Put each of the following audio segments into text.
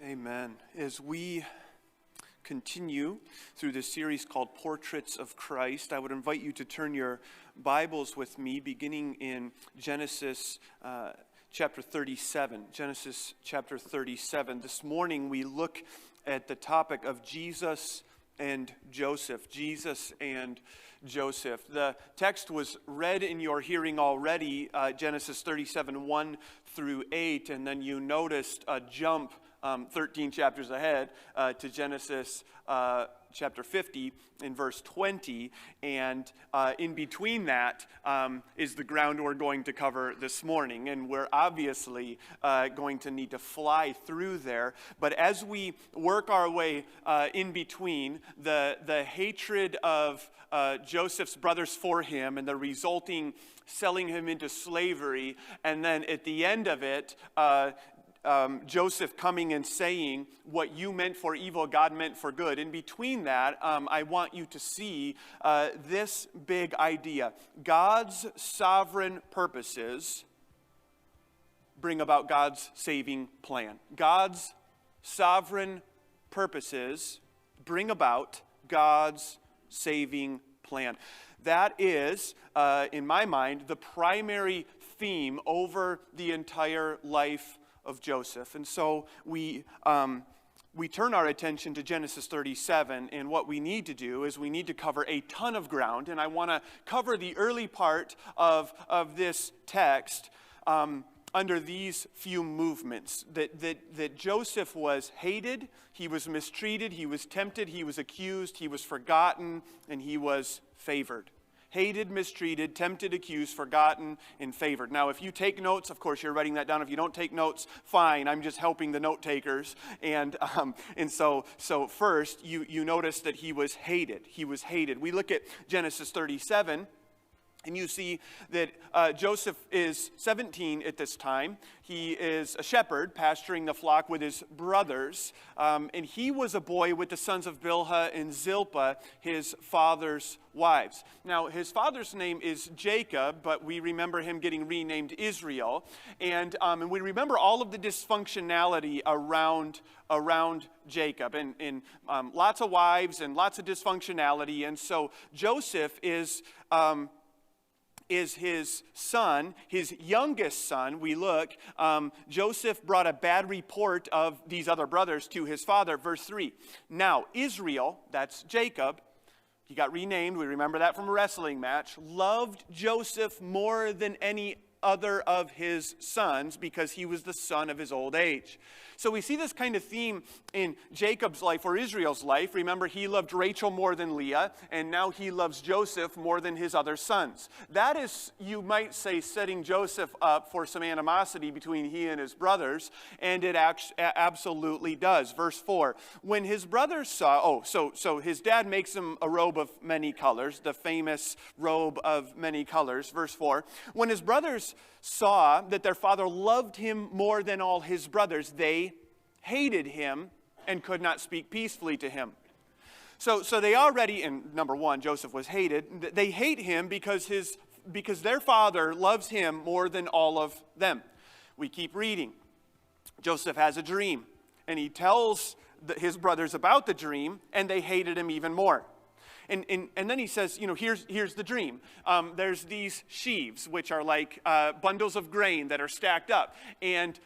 Amen. As we continue through this series called Portraits of Christ, I would invite you to turn your Bibles with me, beginning in Genesis chapter 37. Genesis chapter 37. This morning we look at the topic of Jesus and Joseph. Jesus and Joseph. The text was read in your hearing already, Genesis 37, 1 through 8, and then you noticed a jump 13 chapters ahead to Genesis chapter 50 in verse 20, and in between that is the ground we're going to cover this morning, and we're obviously going to need to fly through there. But as we work our way in between the hatred of Joseph's brothers for him and the resulting selling him into slavery, and then at the end of it, Joseph coming and saying, what you meant for evil, God meant for good. In between that, I want you to see this big idea. God's sovereign purposes bring about God's saving plan. God's sovereign purposes bring about God's saving plan. That is, in my mind, the primary theme over the entire life of Joseph. And so we turn our attention to Genesis 37, and what we need to do is we need to cover a ton of ground, and I want to cover the early part of this text under these few movements. That Joseph was hated, he was mistreated, he was tempted, he was accused, he was forgotten, and he was favored. Hated, mistreated, tempted, accused, forgotten, and favored. Now, if you take notes, of course, you're writing that down. If you don't take notes, fine. I'm just helping the note takers. And so first, you notice that he was hated. He was hated. We look at Genesis 37. And you see that Joseph is 17 at this time. He is a shepherd pasturing the flock with his brothers. And he was a boy with the sons of Bilhah and Zilpah, his father's wives. Now, his father's name is Jacob, but we remember him getting renamed Israel. And we remember all of the dysfunctionality around Jacob. And lots of wives and lots of dysfunctionality. And so Joseph is his son, his youngest son. We look, Joseph brought a bad report of these other brothers to his father. Verse 3. Now, Israel, that's Jacob, he got renamed, we remember that from a wrestling match, loved Joseph more than any other of his sons because he was the son of his old age. So we see this kind of theme in Jacob's life or Israel's life. Remember, he loved Rachel more than Leah, and now he loves Joseph more than his other sons. That is, you might say, setting Joseph up for some animosity between he and his brothers, and it absolutely does. Verse 4, when his brothers saw, so his dad makes him a robe of many colors, the famous robe of many colors. Verse 4, when his brothers saw that their father loved him more than all his brothers, they hated him and could not speak peacefully to him. So they already, and number one, Joseph was hated. They hate him because their father loves him more than all of them. We keep reading. Joseph has a dream, and he tells his brothers about the dream, and they hated him even more. And then he says, here's the dream. There's these sheaves, which are like bundles of grain that are stacked up. And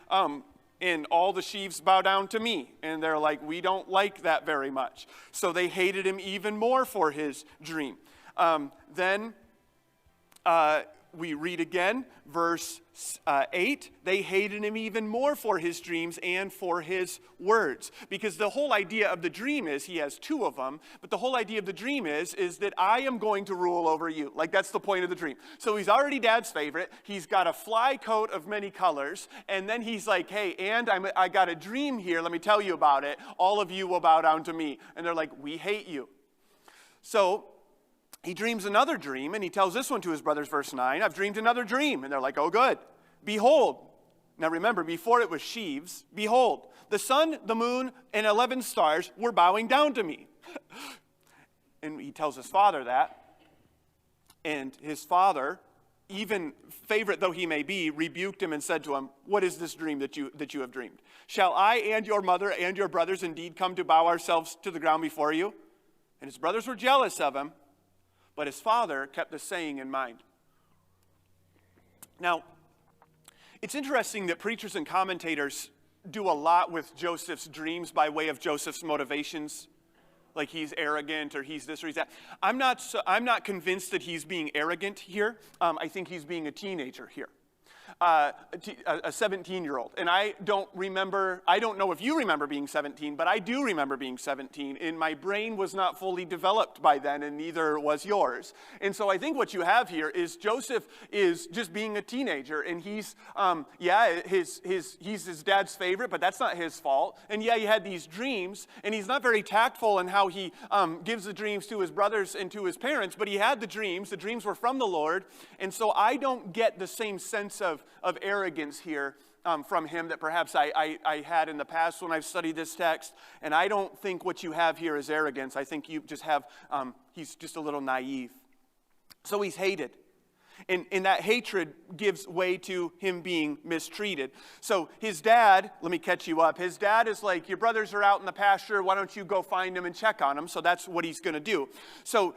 all the sheaves bow down to me. And they're like, we don't like that very much. So they hated him even more for his dream. Then we read again, verse 8. They hated him even more for his dreams and for his words. Because the whole idea of the dream is, he has two of them, but the whole idea of the dream is that I am going to rule over you. Like, that's the point of the dream. So he's already dad's favorite. He's got a fly coat of many colors. And then he's like, hey, and I got a dream here. Let me tell you about it. All of you will bow down to me. And they're like, we hate you. So he dreams another dream, and he tells this one to his brothers, verse 9, I've dreamed another dream. And they're like, oh, good. Behold. Now remember, before it was sheaves, behold, the sun, the moon, and 11 stars were bowing down to me. And he tells his father that. And his father even favorite though he may be, rebuked him and said to him, "What is this dream that you have dreamed? Shall I and your mother and your brothers indeed come to bow ourselves to the ground before you?" And his brothers were jealous of him, but his father kept the saying in mind. Now, it's interesting that preachers and commentators do a lot with Joseph's dreams by way of Joseph's motivations. Like he's arrogant or he's this or he's that. I'm not convinced that he's being arrogant here. I think he's being a teenager here. A 17-year-old. And I don't know if you remember being 17, but I do remember being 17. And my brain was not fully developed by then, and neither was yours. And so I think what you have here is Joseph is just being a teenager, and he's his dad's favorite, but that's not his fault. And yeah, he had these dreams, and he's not very tactful in how he gives the dreams to his brothers and to his parents, but he had the dreams. The dreams were from the Lord, and so I don't get the same sense of arrogance here from him that perhaps I had in the past when I've studied this text. And I don't think what you have here is arrogance. I think you just have, he's just a little naive. So he's hated. And that hatred gives way to him being mistreated. So his dad, let me catch you up. His dad is like, your brothers are out in the pasture. Why don't you go find them and check on them? So that's what he's going to do. So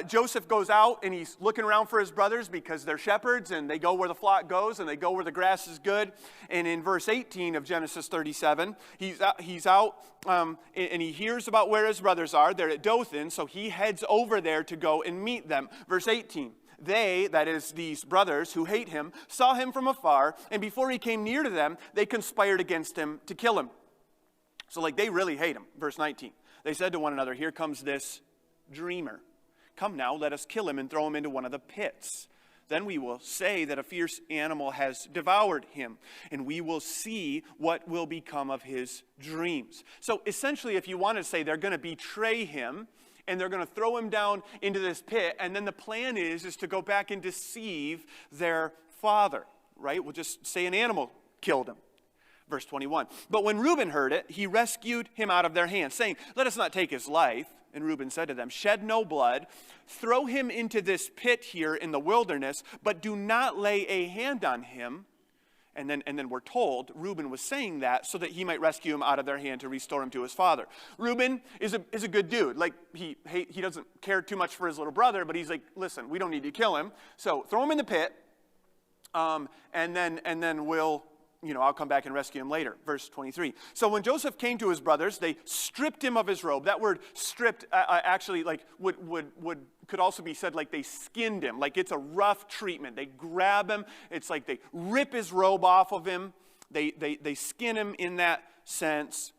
Joseph goes out and he's looking around for his brothers because they're shepherds and they go where the flock goes and they go where the grass is good. And in verse 18 of Genesis 37, he's out and he hears about where his brothers are. They're at Dothan, so he heads over there to go and meet them. Verse 18. They, that is these brothers who hate him, saw him from afar, and before he came near to them, they conspired against him to kill him. So like they really hate him. Verse 19. They said to one another, "Here comes this dreamer. Come now, let us kill him and throw him into one of the pits. Then we will say that a fierce animal has devoured him, and we will see what will become of his dreams." So essentially, if you want to say they're going to betray him, and they're going to throw him down into this pit, and then the plan is to go back and deceive their father, right? We'll just say an animal killed him. Verse 21. But when Reuben heard it, he rescued him out of their hands, saying, "Let us not take his life." And Reuben said to them, "Shed no blood. Throw him into this pit here in the wilderness, but do not lay a hand on him." And then we're told Reuben was saying that so that he might rescue him out of their hand to restore him to his father. Reuben is a good dude. Like he doesn't care too much for his little brother, but he's like, listen, we don't need to kill him. So throw him in the pit, and then we'll, I'll come back and rescue him later. Verse 23. So when Joseph came to his brothers, they stripped him of his robe. That word stripped actually like could also be said like they skinned him. Like it's a rough treatment. They grab him. It's like they rip his robe off of him. They skin him in that sense.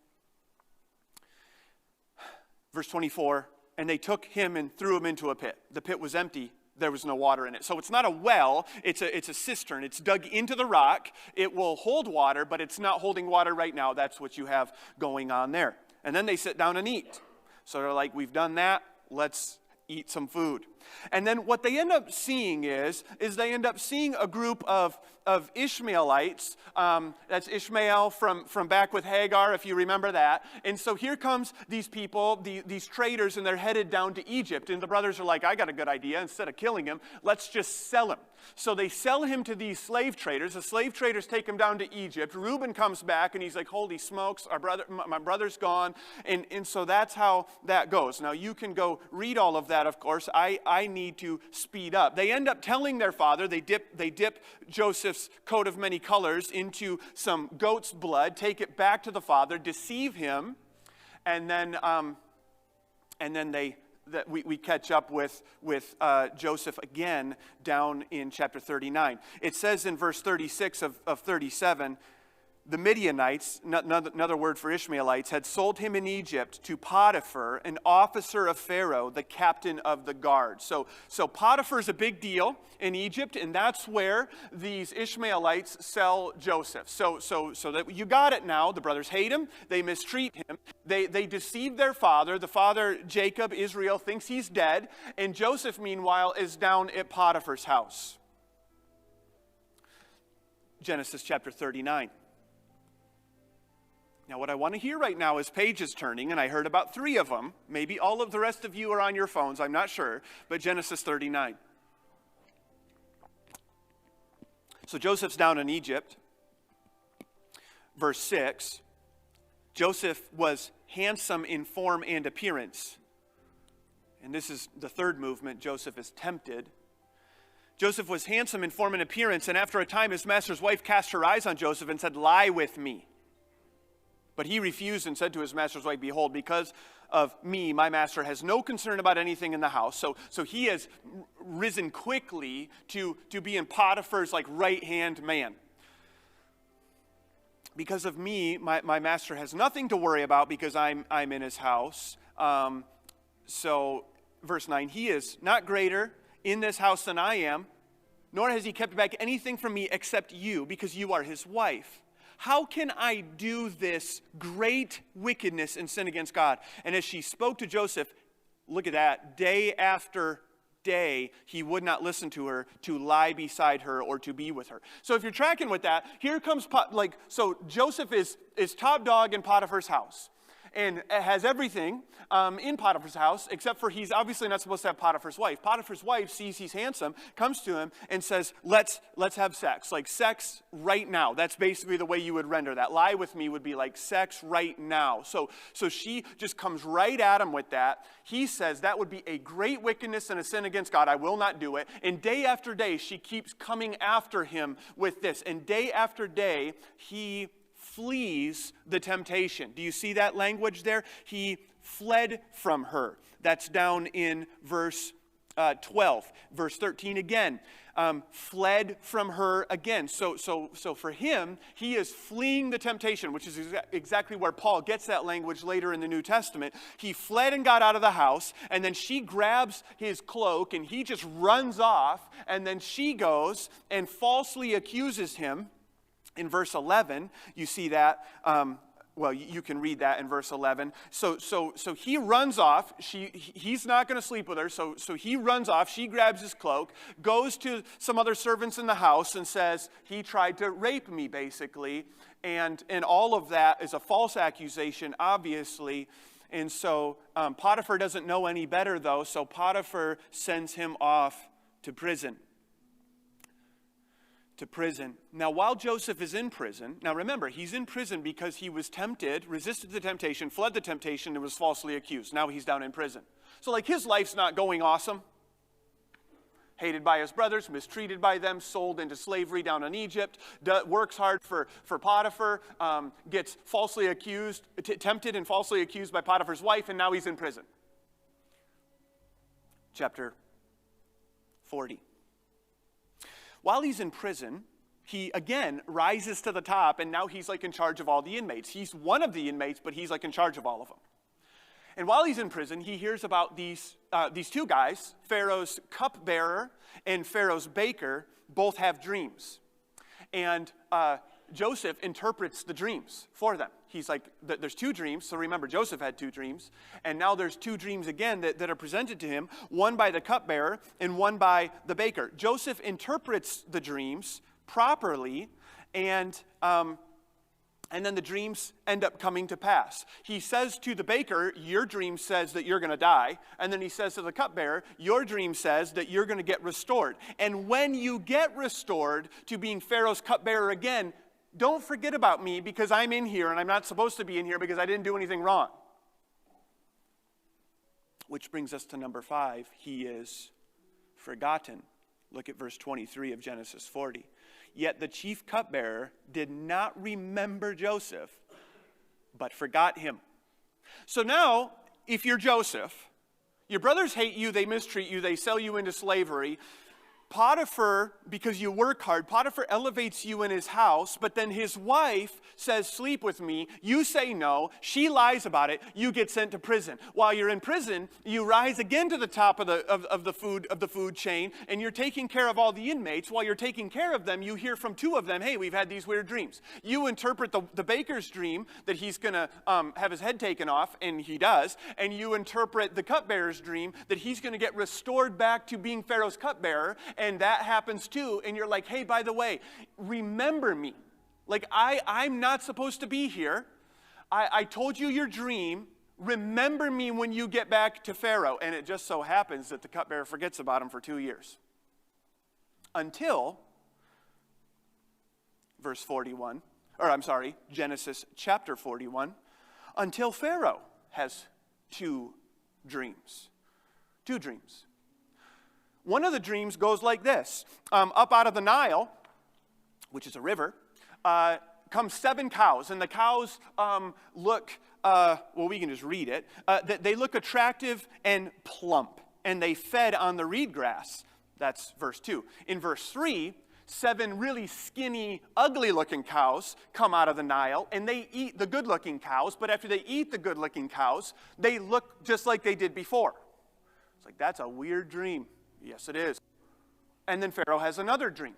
Verse 24. And they took him and threw him into a pit. The pit was empty. There was no water in it. So it's not a well, it's a cistern. It's dug into the rock. It will hold water, but it's not holding water right now. That's what you have going on there. And then they sit down and eat. So they're like, we've done that. Let's eat some food. And then what they end up seeing is they end up seeing a group of Ishmaelites. That's Ishmael from back with Hagar, if you remember that. And so here comes these people, these traders, and they're headed down to Egypt. And the brothers are like, I got a good idea. Instead of killing him, let's just sell him. So they sell him to these slave traders. The slave traders take him down to Egypt. Reuben comes back, and he's like, holy smokes, my brother's gone. And so that's how that goes. Now, you can go read all of that, of course. I need to speed up. They end up telling their father, they dip Joseph's coat of many colors into some goat's blood, take it back to the father, deceive him, and then we catch up with Joseph again down in chapter 39. It says in verse 36 of 37, the Midianites, another word for Ishmaelites, had sold him in Egypt to Potiphar, an officer of Pharaoh, the captain of the guard. So Potiphar is a big deal in Egypt, and that's where these Ishmaelites sell Joseph. So that you got it now. The brothers hate him. They mistreat him. They deceive their father. The father, Jacob, Israel, thinks he's dead. And Joseph, meanwhile, is down at Potiphar's house. Genesis chapter 39. Now, what I want to hear right now is pages turning, and I heard about 3 of them. Maybe all of the rest of you are on your phones, I'm not sure, but Genesis 39. So Joseph's down in Egypt. Verse 6, Joseph was handsome in form and appearance. And this is the third movement. Joseph is tempted. Joseph was handsome in form and appearance, and after a time his master's wife cast her eyes on Joseph and said, "Lie with me." But he refused and said to his master's wife, "Behold, because of me, my master has no concern about anything in the house." So he has risen quickly to be in Potiphar's right-hand man. Because of me, my master has nothing to worry about because I'm in his house. So verse 9, he is not greater in this house than I am, nor has he kept back anything from me except you, because you are his wife. How can I do this great wickedness and sin against God? And as she spoke to Joseph, look at that, day after day, he would not listen to her, to lie beside her, or to be with her. So if you're tracking with that, here comes, so Joseph is top dog in Potiphar's house. And has everything in Potiphar's house, except for he's obviously not supposed to have Potiphar's wife. Potiphar's wife sees he's handsome, comes to him and says, let's have sex. Like sex right now. That's basically the way you would render that. Lie with me would be like sex right now. So she just comes right at him with that. He says that would be a great wickedness and a sin against God. I will not do it. And day after day, she keeps coming after him with this. And day after day, he flees the temptation. Do you see that language there? He fled from her. That's down in verse 12. Verse 13 again. Fled from her again. So for him, he is fleeing the temptation, which is exactly where Paul gets that language later in the New Testament. He fled and got out of the house, and then she grabs his cloak, and he just runs off, and then she goes and falsely accuses him. In verse 11, you see that, you can read that in verse 11. So he runs off. He's not going to sleep with her, so he runs off. She grabs his cloak, goes to some other servants in the house and says, he tried to rape me, basically. And all of that is a false accusation, obviously. And so Potiphar doesn't know any better, though, so Potiphar sends him off to prison. Now, while Joseph is in prison, now remember, he's in prison because he was tempted, resisted the temptation, fled the temptation, and was falsely accused. Now he's down in prison. So his life's not going awesome. Hated by his brothers, mistreated by them, sold into slavery down in Egypt, works hard for Potiphar, gets falsely accused, tempted and falsely accused by Potiphar's wife, and now he's in prison. Chapter 40. While he's in prison, he again rises to the top, and now he's in charge of all the inmates. He's one of the inmates, but he's in charge of all of them. And while he's in prison, he hears about these two guys, Pharaoh's cupbearer and Pharaoh's baker, both have dreams. And Joseph interprets the dreams for them. He's there's two dreams. So remember, Joseph had two dreams. And now there's two dreams again that are presented to him, one by the cupbearer and one by the baker. Joseph interprets the dreams properly, and then the dreams end up coming to pass. He says to the baker, your dream says that you're going to die. And then he says to the cupbearer, your dream says that you're going to get restored. And when you get restored to being Pharaoh's cupbearer again, don't forget about me because I'm in here and I'm not supposed to be in here because I didn't do anything wrong. Which brings us to number 5. He is forgotten. Look at verse 23 of Genesis 40. Yet the chief cupbearer did not remember Joseph, but forgot him. So now, if you're Joseph, your brothers hate you, they mistreat you, they sell you into slavery. Potiphar, because you work hard, Potiphar elevates you in his house, but then his wife says, sleep with me. You say no. She lies about it. You get sent to prison. While you're in prison, you rise again to the top of the food chain, and you're taking care of all the inmates. While you're taking care of them, you hear from two of them, hey, we've had these weird dreams. You interpret the baker's dream that he's going to have his head taken off, and he does, and you interpret the cupbearer's dream that he's going to get restored back to being Pharaoh's cupbearer. And that happens too, and you're like, hey, by the way, remember me. I'm not supposed to be here. I told you your dream. Remember me when you get back to Pharaoh. And it just so happens that the cupbearer forgets about him for 2 years. Until verse 41, or I'm sorry, Genesis chapter 41, until Pharaoh has two dreams. Two dreams. One of the dreams goes like this. Up out of the Nile, which is a river, come 7 cows, and the cows look, well, we can just read it. They look attractive and plump, and they fed on the reed grass. That's verse 2. In verse 3, 7 really skinny, ugly-looking cows come out of the Nile, and they eat the good-looking cows, but after they eat the good-looking cows, they look just like they did before. It's like, that's a weird dream. Yes, it is. And then Pharaoh has another dream.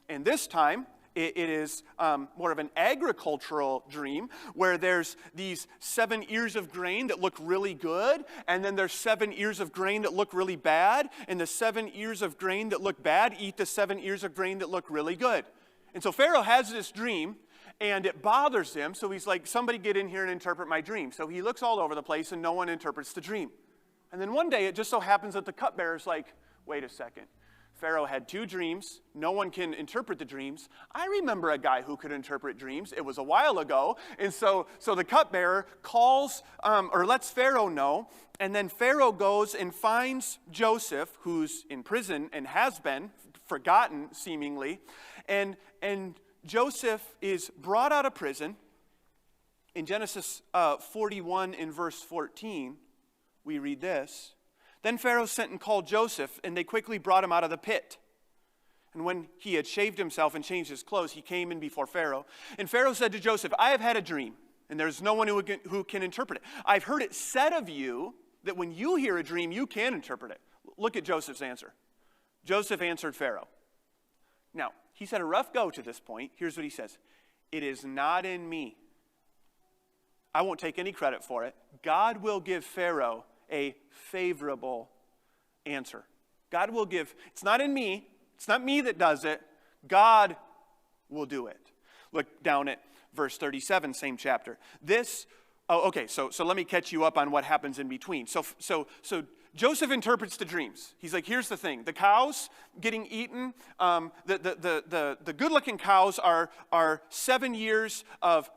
And this time, it is more of an agricultural dream where there's these 7 ears of grain that look really good, and then there's 7 ears of grain that look really bad, and the 7 ears of grain that look bad eat the 7 ears of grain that look really good. And so Pharaoh has this dream, and it bothers him, so he's like, somebody get in here and interpret my dream. So he looks all over the place, and no one interprets the dream. And then one day, it just so happens that the cupbearer's like, wait a second. Pharaoh had 2 dreams. No one can interpret the dreams. I remember a guy who could interpret dreams. It was a while ago. And so the cupbearer calls or lets Pharaoh know. And then Pharaoh goes and finds Joseph, who's in prison and has been forgotten, seemingly. And Joseph is brought out of prison. In Genesis 41 in verse 14, we read this. Then Pharaoh sent and called Joseph, and they quickly brought him out of the pit. And when he had shaved himself and changed his clothes, he came in before Pharaoh. And Pharaoh said to Joseph, I have had a dream, and there's no one who can interpret it. I've heard it said of you that when you hear a dream, you can interpret it. Look at Joseph's answer. Joseph answered Pharaoh. Now, he's had a rough go to this point. Here's what he says. It is not in me. I won't take any credit for it. God will give Pharaoh a favorable answer. God will give, it's not in me, it's not me that does it, God will do it. Look down at verse 37, same chapter. So let me catch you up on what happens in between. So Joseph interprets the dreams. He's like, here's the thing. The cows getting eaten, the good-looking cows are 7 years of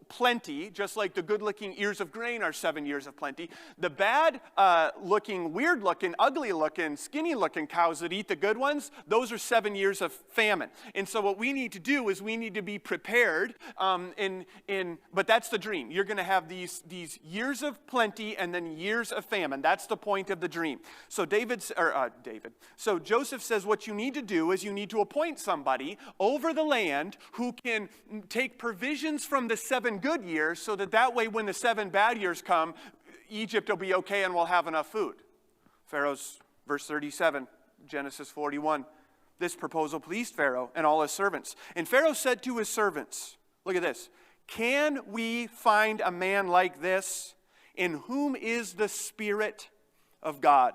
plenty, just like the good-looking ears of grain are 7 years of plenty. The bad-looking, weird-looking, ugly-looking, skinny-looking cows that eat the good ones, those are 7 years of famine. And so what we need to do is we need to be prepared. But that's the dream. You're going to have these years of plenty and then years of famine. That's the point of the dream. So So Joseph says what you need to do is you need to appoint somebody over the land who can take provisions from the 7 good years so that way when the 7 bad years come, Egypt will be okay and we'll have enough food. Pharaoh's, verse 37, Genesis 41. This proposal pleased Pharaoh and all his servants. And Pharaoh said to his servants, look at this, can we find a man like this in whom is the Spirit of God?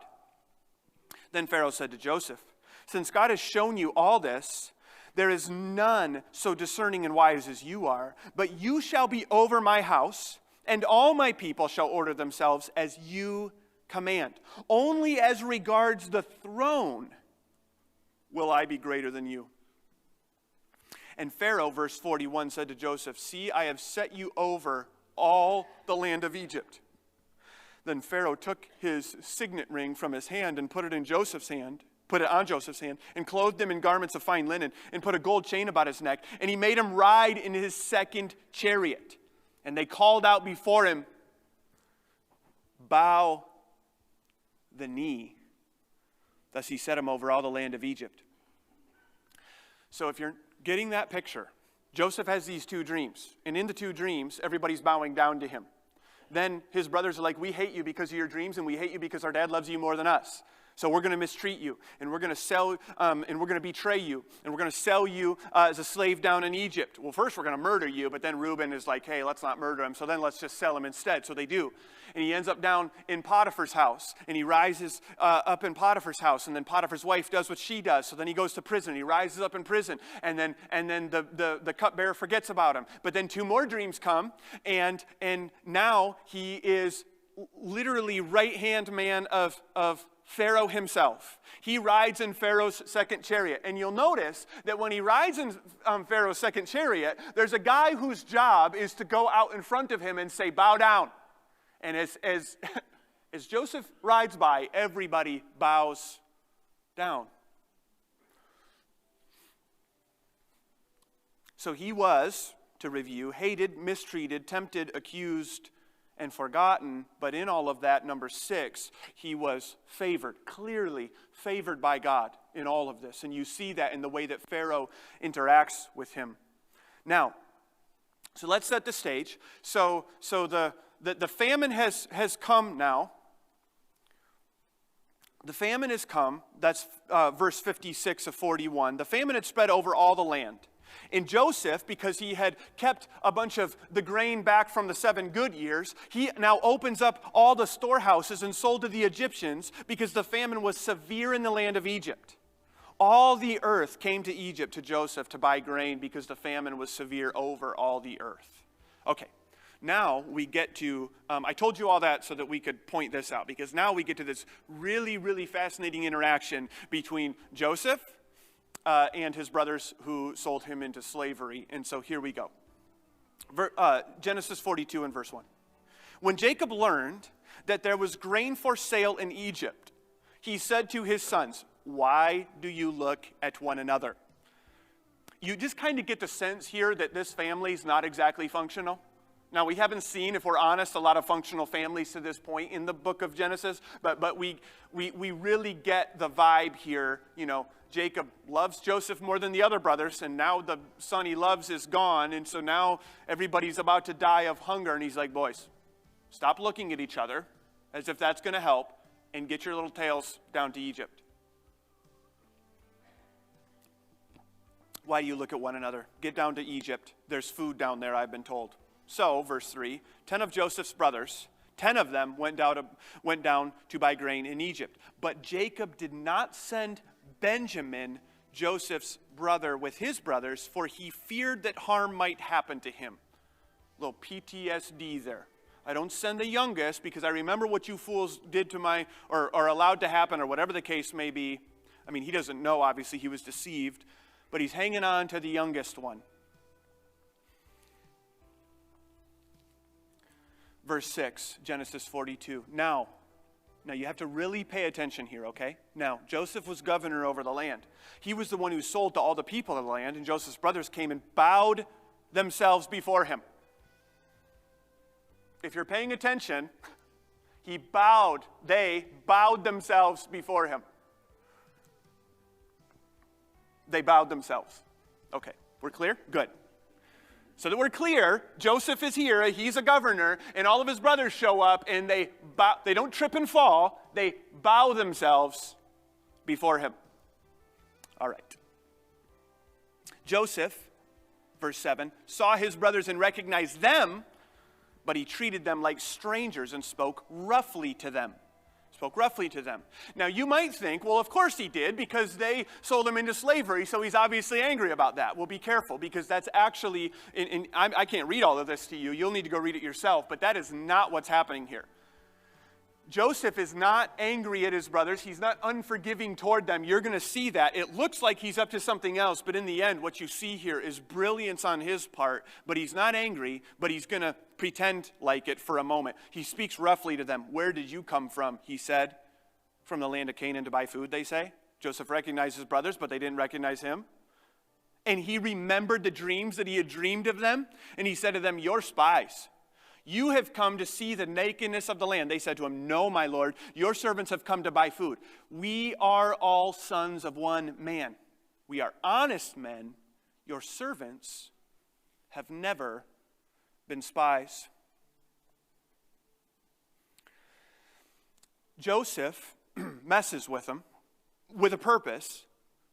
Then Pharaoh said to Joseph, since God has shown you all this, there is none so discerning and wise as you are, but you shall be over my house, and all my people shall order themselves as you command. Only as regards the throne will I be greater than you. And Pharaoh, verse 41, said to Joseph, see, I have set you over all the land of Egypt. Then Pharaoh took his signet ring from his hand and put it on Joseph's hand, and clothed him in garments of fine linen, and put a gold chain about his neck, and he made him ride in his 2nd chariot. And they called out before him, bow the knee. Thus he set him over all the land of Egypt. So if you're getting that picture, Joseph has these 2 dreams, and in the 2 dreams, everybody's bowing down to him. Then his brothers are like, we hate you because of your dreams, and we hate you because our dad loves you more than us. So we're going to mistreat you, and we're going to sell, and we're going to betray you, and we're going to sell you as a slave down in Egypt. Well, first we're going to murder you, but then Reuben is like, hey, let's not murder him, so then let's just sell him instead. So they do. And he ends up down in Potiphar's house, and he rises up in Potiphar's house, and then Potiphar's wife does what she does. So then he goes to prison, and he rises up in prison, and then the cupbearer forgets about him. But then 2 more dreams come, and now he is literally right-hand man of Pharaoh himself. He rides in Pharaoh's second chariot. And you'll notice that when he rides in Pharaoh's second chariot, there's a guy whose job is to go out in front of him and say, bow down. And as Joseph rides by, everybody bows down. So he was, to review, hated, mistreated, tempted, accused, and forgotten. But in all of that, number 6, he was favored, clearly favored by God in all of this. And you see that in the way that Pharaoh interacts with him. Now, so let's set the stage. So the famine has come now. The famine has come. That's verse 56 of 41. The famine had spread over all the land. And Joseph, because he had kept a bunch of the grain back from the 7 good years, he now opens up all the storehouses and sold to the Egyptians because the famine was severe in the land of Egypt. All the earth came to Egypt to Joseph to buy grain because the famine was severe over all the earth. Okay, now we get to, I told you all that so that we could point this out, because now we get to this really, really fascinating interaction between Joseph and his brothers who sold him into slavery. And so here we go. Genesis 42 and verse 1. When Jacob learned that there was grain for sale in Egypt, he said to his sons, "Why do you look at one another?" You just kind of get the sense here that this family is not exactly functional. Now, we haven't seen, if we're honest, a lot of functional families to this point in the book of Genesis, but we really get the vibe here. You know, Jacob loves Joseph more than the other brothers, and now the son he loves is gone, and so now everybody's about to die of hunger, and he's like, boys, stop looking at each other as if that's going to help, and get your little tails down to Egypt. Why do you look at one another? Get down to Egypt. There's food down there, I've been told. So, verse 3, 10 of Joseph's brothers, 10 of them went down to buy grain in Egypt. But Jacob did not send Benjamin, Joseph's brother, with his brothers, for he feared that harm might happen to him. A little PTSD there. I don't send the youngest because I remember what you fools did to or allowed to happen, or whatever the case may be. I mean, he doesn't know, obviously, he was deceived, but he's hanging on to the youngest one. Verse 6, Genesis 42. Now you have to really pay attention here, okay? Now, Joseph was governor over the land. He was the one who sold to all the people of the land, and Joseph's brothers came and bowed themselves before him. If you're paying attention, they bowed themselves before him. They bowed themselves. Okay, we're clear? Good. So that we're clear, Joseph is here, he's a governor, and all of his brothers show up, and they don't trip and fall, they bow themselves before him. All right. Joseph, verse 7, saw his brothers and recognized them, but he treated them like strangers and spoke roughly to them. Now, you might think, well, of course he did, because they sold him into slavery, so he's obviously angry about that. Well, be careful, because that's actually, I can't read all of this to you. You'll need to go read it yourself, but that is not what's happening here. Joseph is not angry at his brothers. He's not unforgiving toward them. You're going to see that. It looks like he's up to something else, but in the end, what you see here is brilliance on his part, but he's not angry, but he's going to pretend like it for a moment. He speaks roughly to them. Where did you come from? He said. From the land of Canaan to buy food, they say. Joseph recognized his brothers, but they didn't recognize him. And he remembered the dreams that he had dreamed of them, and he said to them, "You're spies. You have come to see the nakedness of the land." They said to him, "No, my lord, your servants have come to buy food. We are all sons of one man. We are honest men. Your servants have never been spies." Joseph messes with them with a purpose,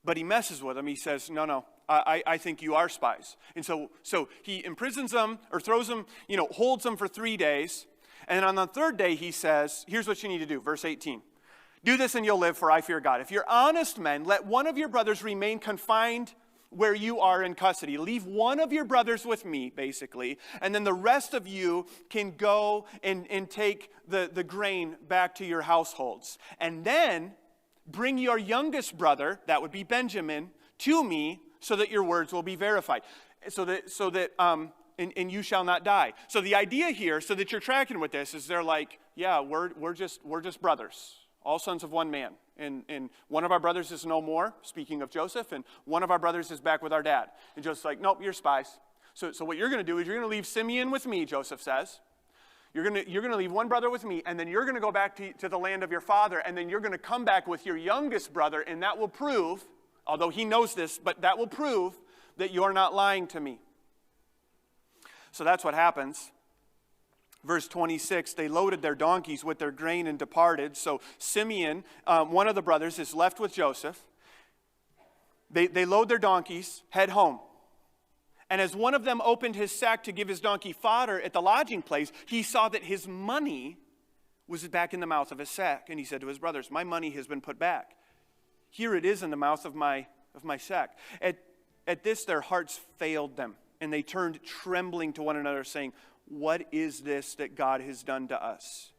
but he messes with them. He says, no, I think you are spies. And so he imprisons them, or throws them, holds them for 3 days. And on the third day he says, here's what you need to do. Verse 18. "Do this and you'll live, for I fear God. If you're honest men, let one of your brothers remain confined where you are in custody. Leave one of your brothers with me, basically, and then the rest of you can go and take the grain back to your households. And then bring your youngest brother, that would be Benjamin, to me so that your words will be verified. And you shall not die. So the idea here, so that you're tracking with this, is they're like, yeah, we're just brothers, all sons of one man. And one of our brothers is no more, speaking of Joseph, and one of our brothers is back with our dad. And Joseph's like, nope, you're spies. So what you're going to do is you're going to leave Simeon with me, Joseph says. You're going to leave one brother with me, and then you're going to go back to the land of your father, and then you're going to come back with your youngest brother, and that will prove, although he knows this, but that will prove that you're not lying to me. So that's what happens. Verse 26, they loaded their donkeys with their grain and departed. So Simeon, one of the brothers, is left with Joseph. They load their donkeys, head home. And as one of them opened his sack to give his donkey fodder at the lodging place, he saw that his money was back in the mouth of his sack. And he said to his brothers, my money has been put back. Here it is in the mouth of my sack. At this, their hearts failed them. And they turned trembling to one another, saying, what is this that God has done to us?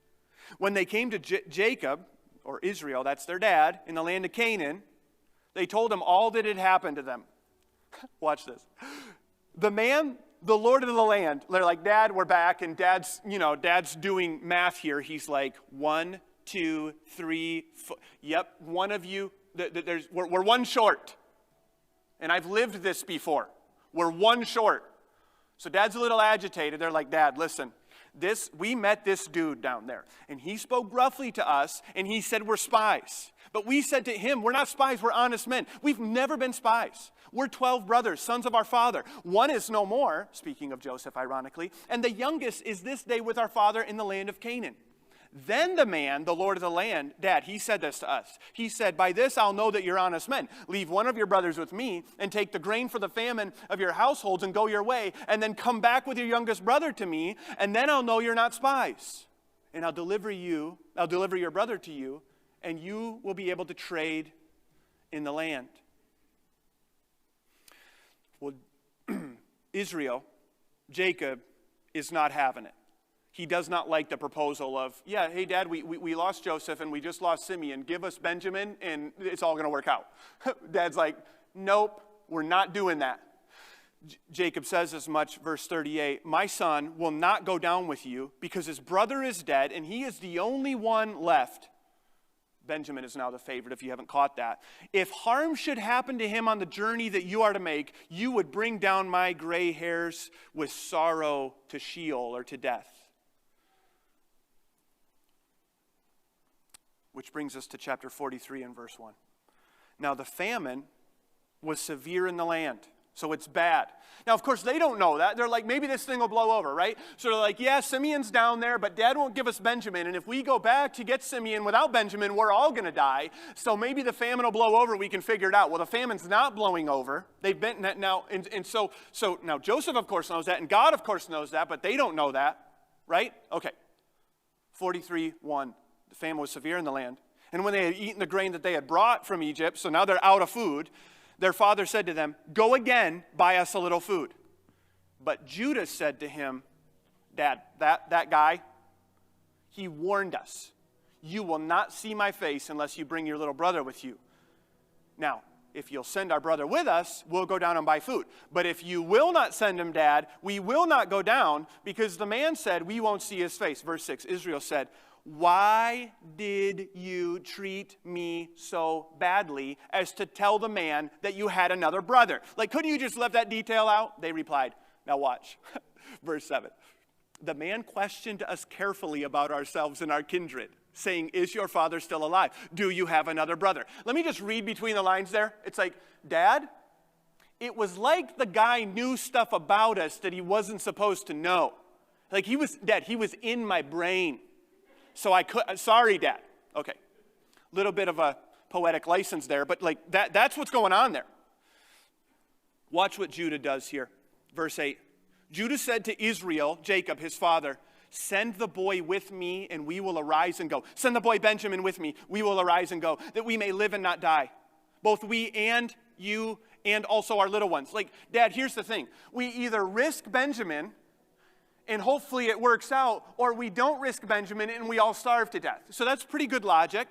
When they came to Jacob, or Israel, that's their dad, in the land of Canaan, they told him all that had happened to them. Watch this. The man, the Lord of the land, they're like, Dad, we're back. And Dad's doing math here. He's like, 1, 2, 3, 4. Yep, one of you, we're one short. And I've lived this before. We're one short. So Dad's a little agitated. They're like, Dad, listen, we met this dude down there. And he spoke gruffly to us, and he said we're spies. But we said to him, we're not spies, we're honest men. We've never been spies. We're 12 brothers, sons of our father. One is no more, speaking of Joseph, ironically, and the youngest is this day with our father in the land of Canaan. Then the man, the Lord of the land, Dad, he said this to us. He said, by this I'll know that you're honest men. Leave one of your brothers with me and take the grain for the famine of your households and go your way, and then come back with your youngest brother to me, and then I'll know you're not spies. And I'll deliver your brother to you, and you will be able to trade in the land. Well, Israel, Jacob, is not having it. He does not like the proposal of, yeah, hey, Dad, we lost Joseph and we just lost Simeon. Give us Benjamin and it's all going to work out. Dad's like, nope, we're not doing that. Jacob says as much, verse 38, my son will not go down with you because his brother is dead and he is the only one left. Benjamin is now the favorite, if you haven't caught that. If harm should happen to him on the journey that you are to make, you would bring down my gray hairs with sorrow to Sheol or to death. Which brings us to chapter 43 and verse 1. Now the famine was severe in the land, so it's bad. Now, of course, they don't know that. They're like, maybe this thing will blow over, right? So they're like, yeah, Simeon's down there, but Dad won't give us Benjamin, and if we go back to get Simeon without Benjamin, we're all going to die. So maybe the famine will blow over, we can figure it out. Well, the famine's not blowing over. They've been now, and so now Joseph, of course, knows that, and God, of course, knows that, but they don't know that, right? Okay. 43:1. The famine was severe in the land. And when they had eaten the grain that they had brought from Egypt, so now they're out of food, their father said to them, go again, buy us a little food. But Judah said to him, Dad, that guy, he warned us. You will not see my face unless you bring your little brother with you. Now, if you'll send our brother with us, we'll go down and buy food. But if you will not send him, Dad, we will not go down because the man said we won't see his face. Verse 6, Israel said, why did you treat me so badly as to tell the man that you had another brother? Like, couldn't you just left that detail out? They replied, now watch, verse 7. The man questioned us carefully about ourselves and our kindred, saying, is your father still alive? Do you have another brother? Let me just read between the lines there. It's like, Dad, it was like the guy knew stuff about us that he wasn't supposed to know. Like Dad, he was in my brain. So sorry, Dad. Okay. Little bit of a poetic license there, but like that's what's going on there. Watch what Judah does here. Verse 8. Judah said to Israel, Jacob, his father, send the boy with me and we will arise and go. Send the boy Benjamin with me. We will arise and go, that we may live and not die. Both we and you and also our little ones. Like, Dad, here's the thing. We either risk Benjamin and hopefully it works out, or we don't risk Benjamin and we all starve to death. So that's pretty good logic.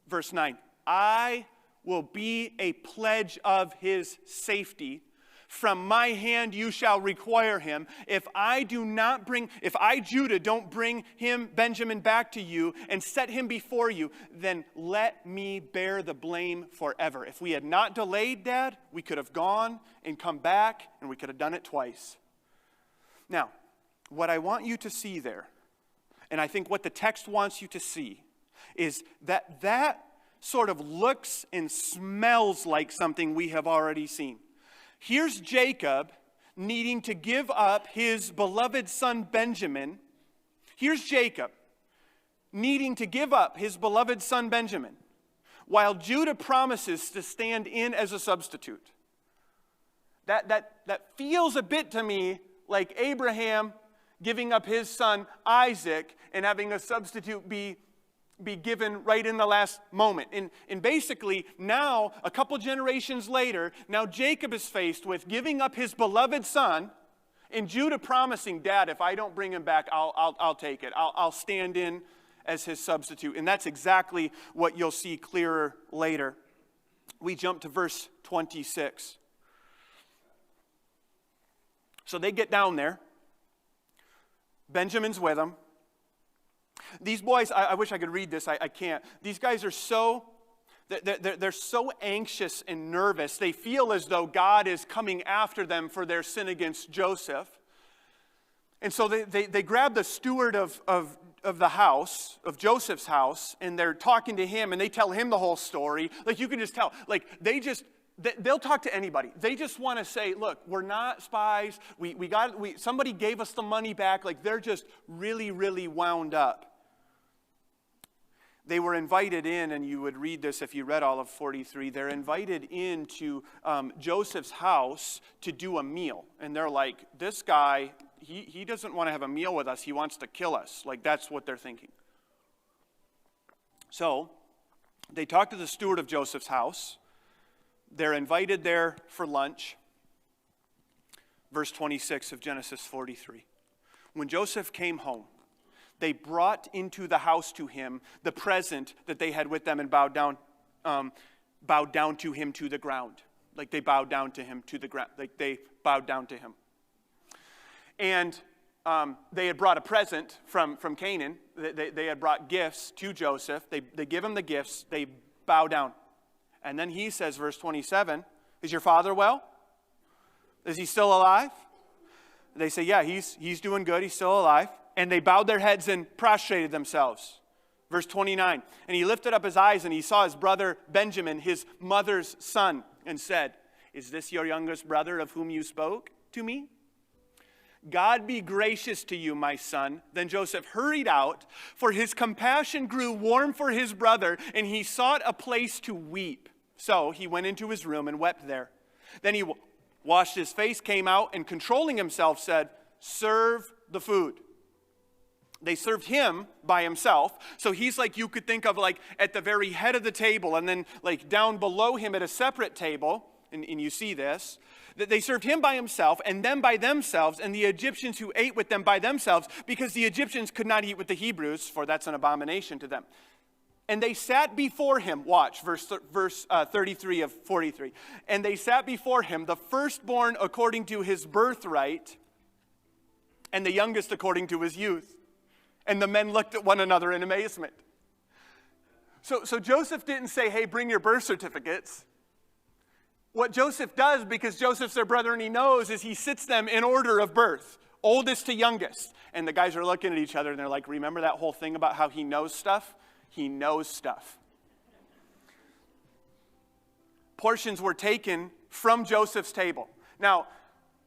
Verse 9, I will be a pledge of his safety. From my hand you shall require him. If I, Judah, don't bring him, Benjamin, back to you and set him before you, then let me bear the blame forever. If we had not delayed, Dad, we could have gone and come back, and we could have done it twice. Now, what I want you to see there, and I think what the text wants you to see, is that sort of looks and smells like something we have already seen. Here's Jacob needing to give up his beloved son Benjamin. Here's Jacob needing to give up his beloved son Benjamin, while Judah promises to stand in as a substitute. That feels a bit to me like Abraham giving up his son Isaac and having a substitute be given right in the last moment. And basically, now, a couple generations later, now Jacob is faced with giving up his beloved son, and Judah promising, Dad, if I don't bring him back, I'll take it. I'll stand in as his substitute. And that's exactly what you'll see clearer later. We jump to verse 26. So they get down there. Benjamin's with them. These boys, I wish I could read this. I can't. These guys are they're so anxious and nervous. They feel as though God is coming after them for their sin against Joseph. And so they grab the steward of the house, of Joseph's house, and they're talking to him, and they tell him the whole story. Like, you can just tell. Like, they'll talk to anybody. They just want to say, look, we're not spies. Somebody gave us the money back. Like, they're just really, really wound up. They were invited in, and you would read this if you read all of 43. They're invited into Joseph's house to do a meal. And they're like, this guy, he doesn't want to have a meal with us. He wants to kill us. Like, that's what they're thinking. So they talk to the steward of Joseph's house. They're invited there for lunch. Verse 26 of Genesis 43. When Joseph came home, they brought into the house to him the present that they had with them and bowed down to him to the ground. Like, they bowed down to him to the ground. Like, they bowed down to him. And they had brought a present from Canaan. They had brought gifts to Joseph. They give him the gifts. They bow down. And then he says, verse 27, is your father well? Is he still alive? They say, yeah, he's doing good. He's still alive. And they bowed their heads and prostrated themselves. Verse 29, and he lifted up his eyes and he saw his brother Benjamin, his mother's son, and said, is this your youngest brother of whom you spoke to me? God be gracious to you, my son. Then Joseph hurried out, for his compassion grew warm for his brother, and he sought a place to weep. So he went into his room and wept there. Then he washed his face, came out, and controlling himself said, serve the food. They served him by himself. So he's like, you could think of like at the very head of the table, and then like down below him at a separate table, and you see this, that they served him by himself and them by themselves, and the Egyptians who ate with them by themselves, because the Egyptians could not eat with the Hebrews, for that's an abomination to them. And they sat before him, watch, verse 33 of 43. And they sat before him, the firstborn according to his birthright, and the youngest according to his youth. And the men looked at one another in amazement. So Joseph didn't say, hey, bring your birth certificates. What Joseph does, because Joseph's their brother and he knows, is he sits them in order of birth, oldest to youngest. And the guys are looking at each other and they're like, remember that whole thing about how he knows stuff? He knows stuff. Portions were taken from Joseph's table. Now,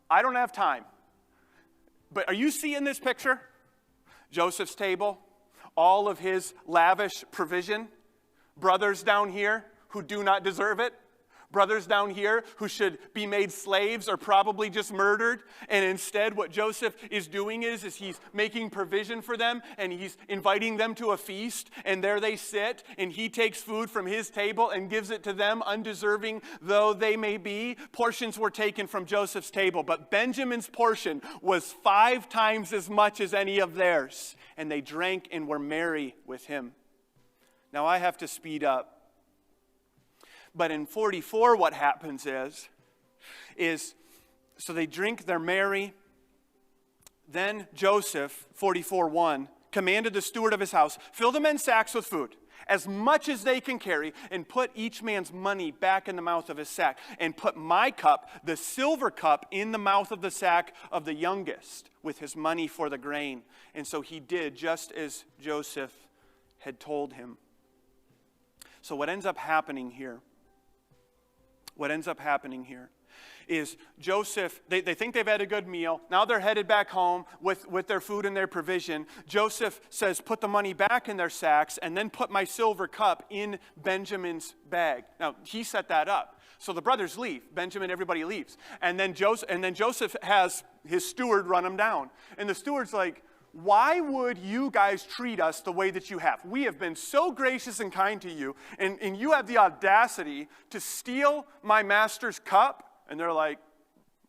I don't have time, but are you seeing this picture? Joseph's table, all of his lavish provision, brothers down here who do not deserve it, Brothers down here who should be made slaves are probably just murdered. And instead what Joseph is doing is he's making provision for them and he's inviting them to a feast. And there they sit and he takes food from his table and gives it to them, undeserving though they may be. Portions were taken from Joseph's table, but Benjamin's portion was 5 times as much as any of theirs. And they drank and were merry with him. Now I have to speed up. But in 44, what happens is so they drink, they're merry. Then Joseph, 44:1, commanded the steward of his house, fill the men's sacks with food, as much as they can carry, and put each man's money back in the mouth of his sack, and put my cup, the silver cup, in the mouth of the sack of the youngest, with his money for the grain. And so he did just as Joseph had told him. So what ends up happening here is Joseph, they think they've had a good meal. Now they're headed back home with their food and their provision. Joseph says, put the money back in their sacks and then put my silver cup in Benjamin's bag. Now he set that up. So the brothers leave. Benjamin, everybody leaves. And then Joseph has his steward run him down. And the steward's like, why would you guys treat us the way that you have? We have been so gracious and kind to you, and you have the audacity to steal my master's cup? And they're like,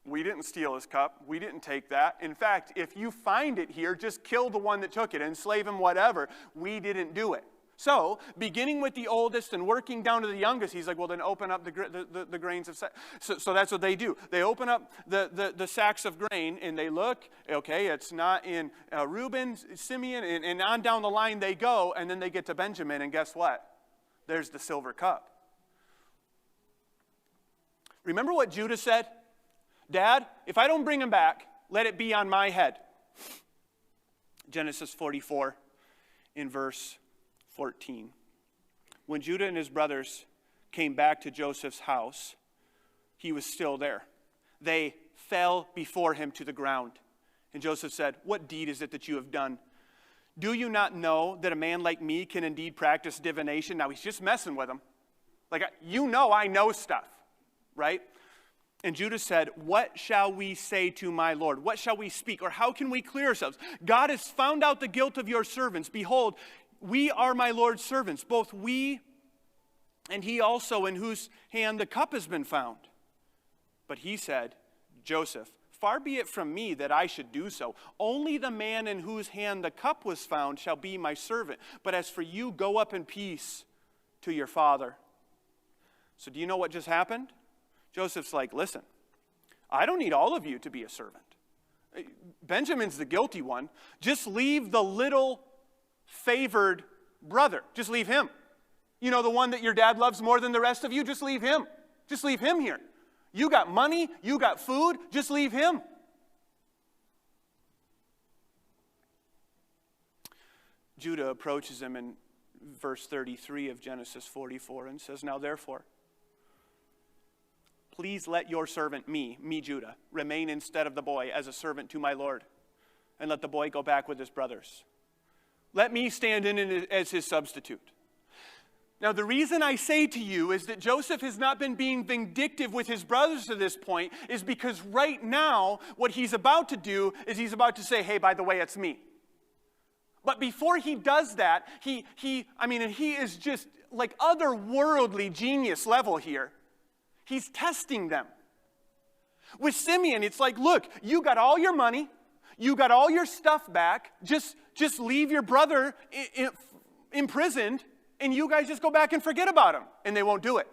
we didn't steal his cup. We didn't take that. In fact, if you find it here, just kill the one that took it, enslave him, whatever. We didn't do it. So, beginning with the oldest and working down to the youngest, he's like, well, then open up the grains of sacks. So that's what they do. They open up the sacks of grain, and they look, okay, it's not in Reuben, Simeon, and on down the line they go, and then they get to Benjamin, and guess what? There's the silver cup. Remember what Judah said? Dad, if I don't bring him back, let it be on my head. Genesis 44 in verse 14. When Judah and his brothers came back to Joseph's house, he was still there. They fell before him to the ground. And Joseph said, what deed is it that you have done? Do you not know that a man like me can indeed practice divination? Now he's just messing with them. Like, I know stuff, right? And Judah said, what shall we say to my Lord? What shall we speak? Or how can we clear ourselves? God has found out the guilt of your servants. Behold, we are my Lord's servants, both we and he also, in whose hand the cup has been found. But he said, Joseph, far be it from me that I should do so. Only the man in whose hand the cup was found shall be my servant. But as for you, go up in peace to your father. So do you know what just happened? Joseph's like, listen, I don't need all of you to be a servant. Benjamin's the guilty one. Just leave the little favored brother. Just leave him. You know, the one that your dad loves more than the rest of you, just leave him. Just leave him here. You got money, you got food, just leave him. Judah approaches him in verse 33 of Genesis 44 and says, now therefore, please let your servant, me Judah, remain instead of the boy as a servant to my Lord, and let the boy go back with his brothers. Let me stand in as his substitute. Now, the reason I say to you is that Joseph has not been being vindictive with his brothers to this point is because right now, what he's about to do is he's about to say, hey, by the way, it's me. But before he does that, he is just like otherworldly genius level here. He's testing them. With Simeon, it's like, look, you got all your money, you got all your stuff back, just leave your brother imprisoned, and you guys just go back and forget about him. And they won't do it.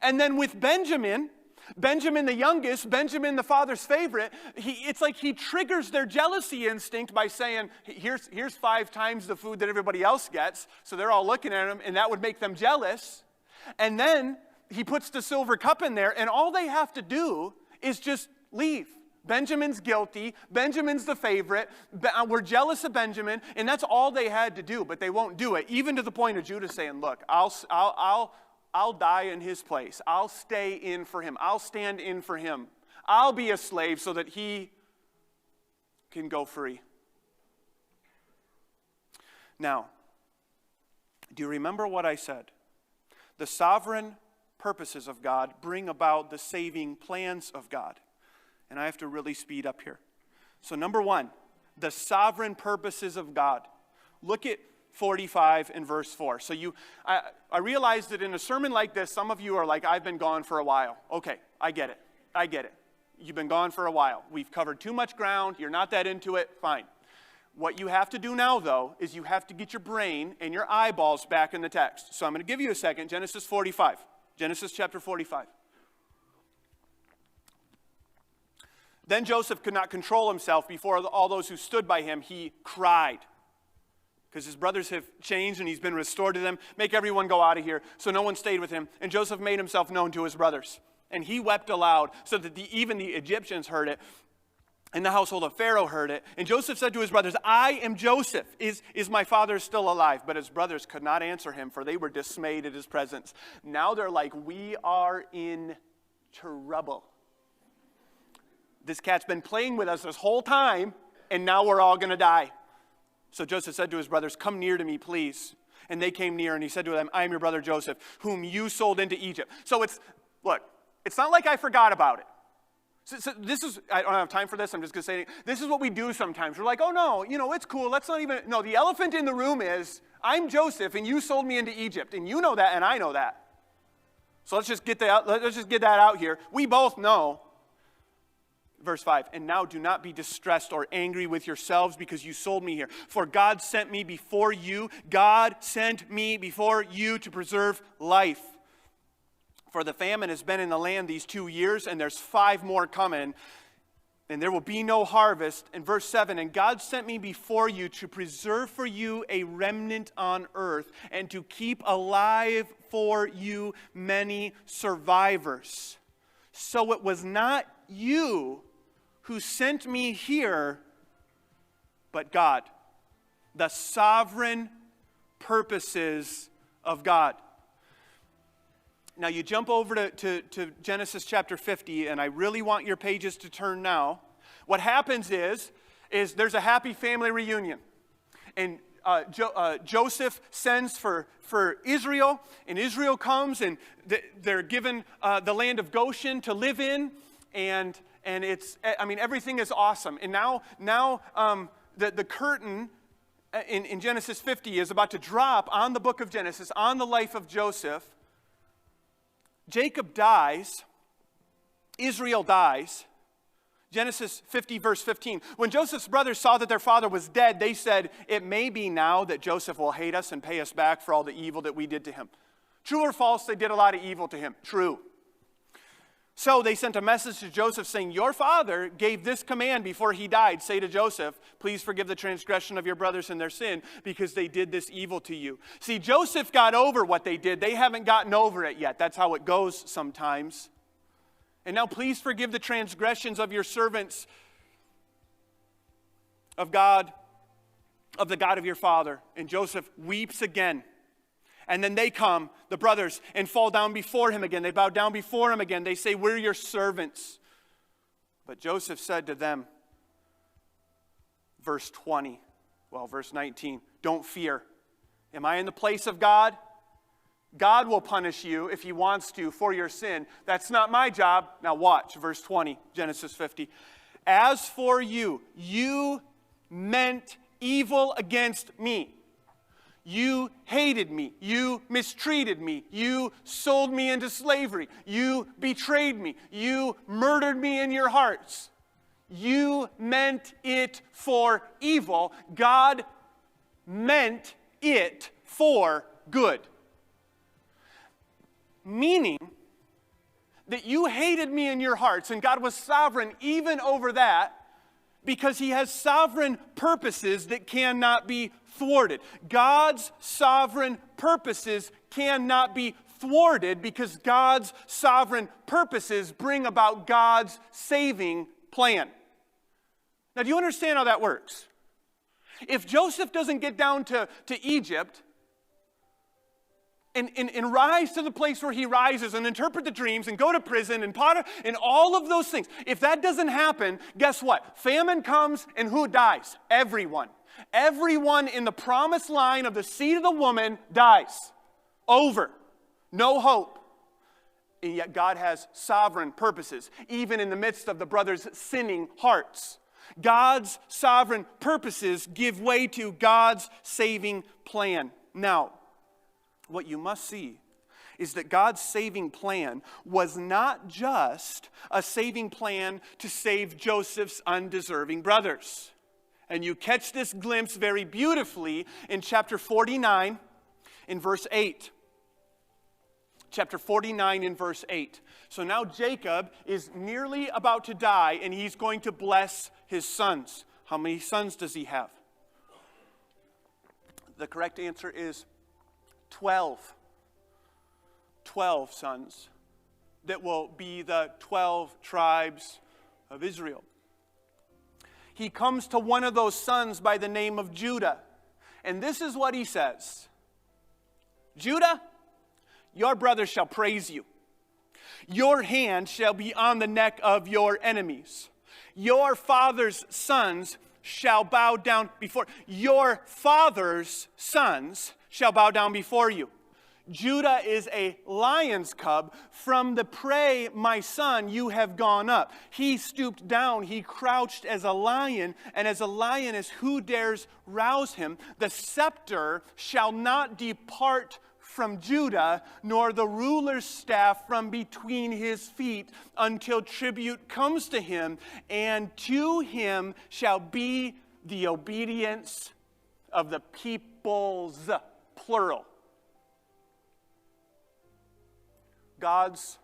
And then with Benjamin the youngest, Benjamin the father's favorite, it's like he triggers their jealousy instinct by saying, here's 5 times the food that everybody else gets. So they're all looking at him, and that would make them jealous. And then he puts the silver cup in there, and all they have to do is just leave. Benjamin's guilty. Benjamin's the favorite. We're jealous of Benjamin, and that's all they had to do, but they won't do it, even to the point of Judah saying, look, I'll die in his place. I'll stay in for him. I'll stand in for him. I'll be a slave so that he can go free. Now, do you remember what I said? The sovereign purposes of God bring about the saving plans of God. And I have to really speed up here. So number one, the sovereign purposes of God. Look at 45 and verse 4. So I realize that in a sermon like this, some of you are like, I've been gone for a while. Okay, I get it. You've been gone for a while. We've covered too much ground. You're not that into it. Fine. What you have to do now, though, is you have to get your brain and your eyeballs back in the text. So I'm going to give you a second. Genesis 45. Genesis chapter 45. Then Joseph could not control himself before all those who stood by him. He cried. Because his brothers have changed and he's been restored to them. Make everyone go out of here. So no one stayed with him. And Joseph made himself known to his brothers. And he wept aloud so that even the Egyptians heard it. And the household of Pharaoh heard it. And Joseph said to his brothers, I am Joseph. Is my father still alive? But his brothers could not answer him, for they were dismayed at his presence. Now they're like, we are in trouble. This cat's been playing with us this whole time, and now we're all going to die. So Joseph said to his brothers, come near to me, please. And they came near, and he said to them, I am your brother Joseph, whom you sold into Egypt. So it's not like I forgot about it. So this is, I don't have time for this, I'm just going to say, this is what we do sometimes. We're like, oh no, it's cool, let's not even, no, the elephant in the room is, I'm Joseph, and you sold me into Egypt, and you know that, and I know that. So let's just get that out here. We both know. Verse 5, and now do not be distressed or angry with yourselves because you sold me here. For God sent me before you. God sent me before you to preserve life. For the famine has been in the land these 2 years, and there's 5 more coming, and there will be no harvest. In verse 7, and God sent me before you to preserve for you a remnant on earth, and to keep alive for you many survivors. So it was not you who sent me here, but God. The sovereign purposes of God. Now you jump over to Genesis chapter 50, and I really want your pages to turn now. What happens is there's a happy family reunion. And Joseph sends for Israel, and Israel comes, and they're given the land of Goshen to live in, and it's, everything is awesome. And now the curtain in Genesis 50 is about to drop on the book of Genesis, on the life of Joseph. Jacob dies, Israel dies. Genesis 50, verse 15. When Joseph's brothers saw that their father was dead, they said, it may be now that Joseph will hate us and pay us back for all the evil that we did to him. True or false, they did a lot of evil to him. True. So they sent a message to Joseph saying, your father gave this command before he died. Say to Joseph, please forgive the transgression of your brothers and their sin because they did this evil to you. See, Joseph got over what they did. They haven't gotten over it yet. That's how it goes sometimes. And now please forgive the transgressions of your servants of God, of the God of your father. And Joseph weeps again. And then they come, the brothers, and fall down before him again. They bow down before him again. They say, we're your servants. But Joseph said to them, verse 19, don't fear. Am I in the place of God? God will punish you if he wants to for your sin. That's not my job. Now watch, verse 20, Genesis 50. As for you, you meant evil against me. You hated me. You mistreated me. You sold me into slavery. You betrayed me. You murdered me in your hearts. You meant it for evil. God meant it for good. Meaning that you hated me in your hearts, and God was sovereign even over that because he has sovereign purposes that cannot be thwarted. God's sovereign purposes cannot be thwarted because God's sovereign purposes bring about God's saving plan. Now, do you understand how that works? If Joseph doesn't get down to Egypt and rise to the place where he rises and interpret the dreams and go to prison and Potter and all of those things, if that doesn't happen, guess what? Famine comes and who dies? Everyone. Everyone in the promised line of the seed of the woman dies. Over. No hope. And yet God has sovereign purposes, even in the midst of the brothers' sinning hearts. God's sovereign purposes give way to God's saving plan. Now, what you must see is that God's saving plan was not just a saving plan to save Joseph's undeserving brothers. And you catch this glimpse very beautifully in chapter 49 in verse 8. Chapter 49 in verse 8. So now Jacob is nearly about to die, and he's going to bless his sons. How many sons does he have? The correct answer is 12. 12 sons that will be the 12 tribes of Israel. He comes to one of those sons by the name of Judah. And this is what he says. Judah, your brothers shall praise you. Your hand shall be on the neck of your enemies. Your father's sons shall bow down before. Your father's sons shall bow down before you. Judah is a lion's cub. From the prey, my son, you have gone up. He stooped down. He crouched as a lion, and as a lioness, who dares rouse him? The scepter shall not depart from Judah, nor the ruler's staff from between his feet, until tribute comes to him, and to him shall be the obedience of the peoples, plural. God's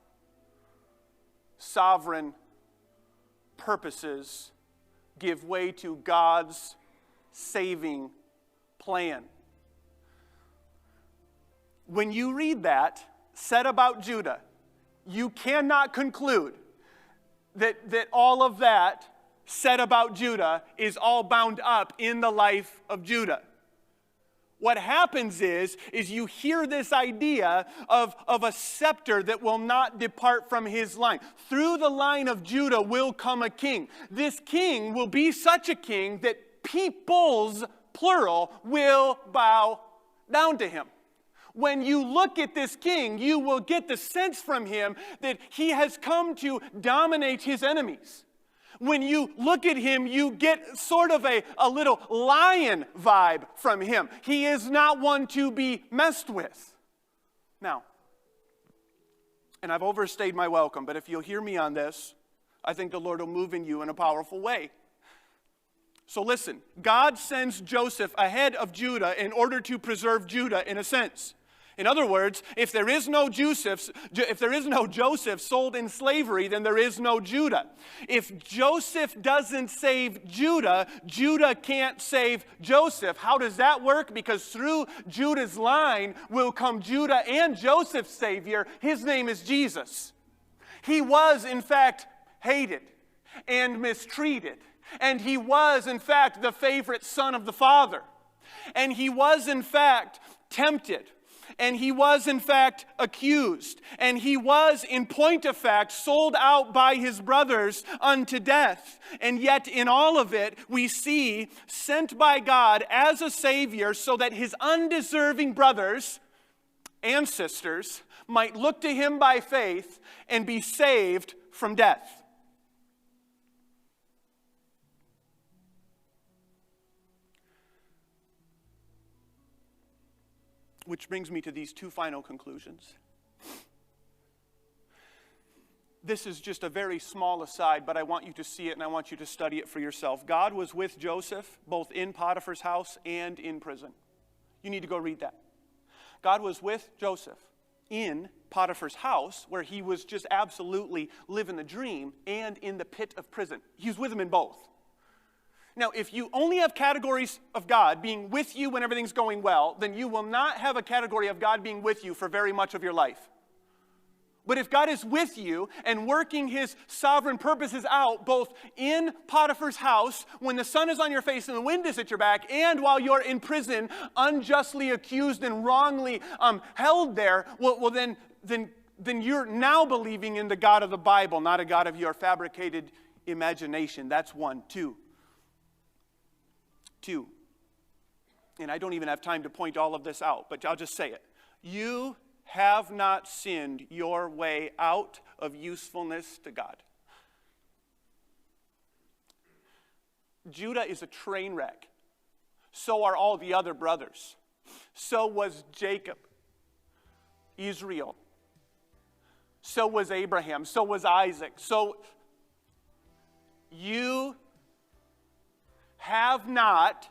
sovereign purposes give way to God's saving plan. When you read that said about Judah, you cannot conclude that all of that said about Judah is all bound up in the life of Judah. What happens is you hear this idea of a scepter that will not depart from his line. Through the line of Judah will come a king. This king will be such a king that peoples, plural, will bow down to him. When you look at this king, you will get the sense from him that he has come to dominate his enemies. When you look at him, you get sort of a little lion vibe from him. He is not one to be messed with. Now, and I've overstayed my welcome, but if you'll hear me on this, I think the Lord will move in you in a powerful way. So listen, God sends Joseph ahead of Judah in order to preserve Judah in a sense. In other words, if there is no Joseph sold in slavery, then there is no Judah. If Joseph doesn't save Judah, Judah can't save Joseph. How does that work? Because through Judah's line will come Judah and Joseph's Savior. His name is Jesus. He was, in fact, hated and mistreated. And he was, in fact, the favorite son of the Father. And he was, in fact, tempted. And he was, in fact, accused. And he was, in point of fact, sold out by his brothers unto death. And yet, in all of it, we see sent by God as a Savior so that his undeserving brothers and sisters might look to him by faith and be saved from death. Which brings me to these two final conclusions. This is just a very small aside, but I want you to see it and I want you to study it for yourself. God was with Joseph, both in Potiphar's house and in prison. You need to go read that. God was with Joseph in Potiphar's house, where he was just absolutely living the dream, and in the pit of prison. He was with him in both. Now, if you only have categories of God being with you when everything's going well, then you will not have a category of God being with you for very much of your life. But if God is with you and working his sovereign purposes out, both in Potiphar's house, when the sun is on your face and the wind is at your back, and while you're in prison, unjustly accused and wrongly held there, then you're now believing in the God of the Bible, not a God of your fabricated imagination. That's one. Two, and I don't even have time to point all of this out, but I'll just say it. You have not sinned your way out of usefulness to God. Judah is a train wreck. So are all the other brothers. So was Jacob, Israel. So was Abraham. So was Isaac. So you have not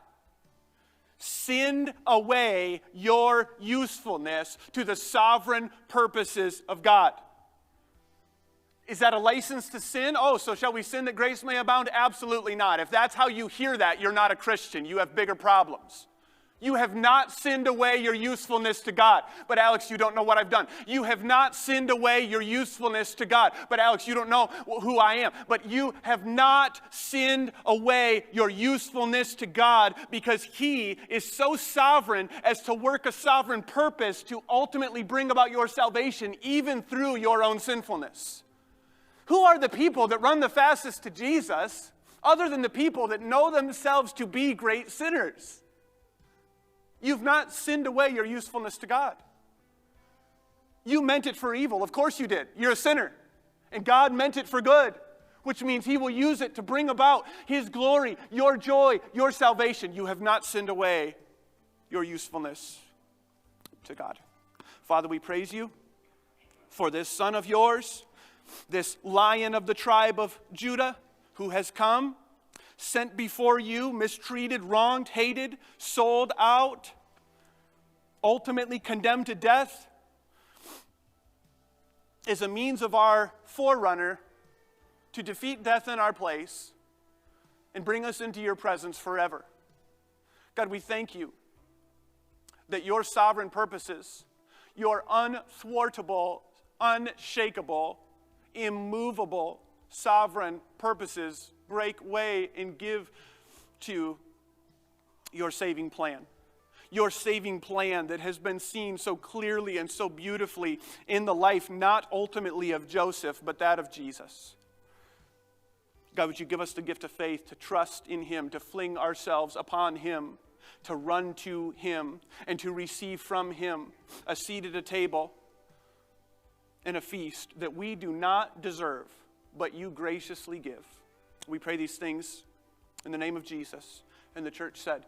sinned away your usefulness to the sovereign purposes of God. Is that a license to sin? Oh, so shall we sin that grace may abound? Absolutely not. If that's how you hear that, you're not a Christian. You have bigger problems. You have not sinned away your usefulness to God. But Alex, you don't know what I've done. You have not sinned away your usefulness to God. But Alex, you don't know who I am. But you have not sinned away your usefulness to God because He is so sovereign as to work a sovereign purpose to ultimately bring about your salvation even through your own sinfulness. Who are the people that run the fastest to Jesus other than the people that know themselves to be great sinners? You've not sinned away your usefulness to God. You meant it for evil. Of course you did. You're a sinner. And God meant it for good, which means He will use it to bring about His glory, your joy, your salvation. You have not sinned away your usefulness to God. Father, we praise You for this Son of Yours, this Lion of the tribe of Judah who has come, sent before You, mistreated, wronged, hated, sold out, ultimately condemned to death, is a means of our forerunner to defeat death in our place and bring us into Your presence forever. God, we thank You that Your sovereign purposes, Your unthwartable, unshakable, immovable, sovereign purposes break way and give to Your saving plan. Your saving plan that has been seen so clearly and so beautifully in the life, not ultimately of Joseph, but that of Jesus. God, would You give us the gift of faith to trust in Him, to fling ourselves upon Him, to run to Him, and to receive from Him a seat at a table and a feast that we do not deserve, but You graciously give. We pray these things in the name of Jesus. And the church said,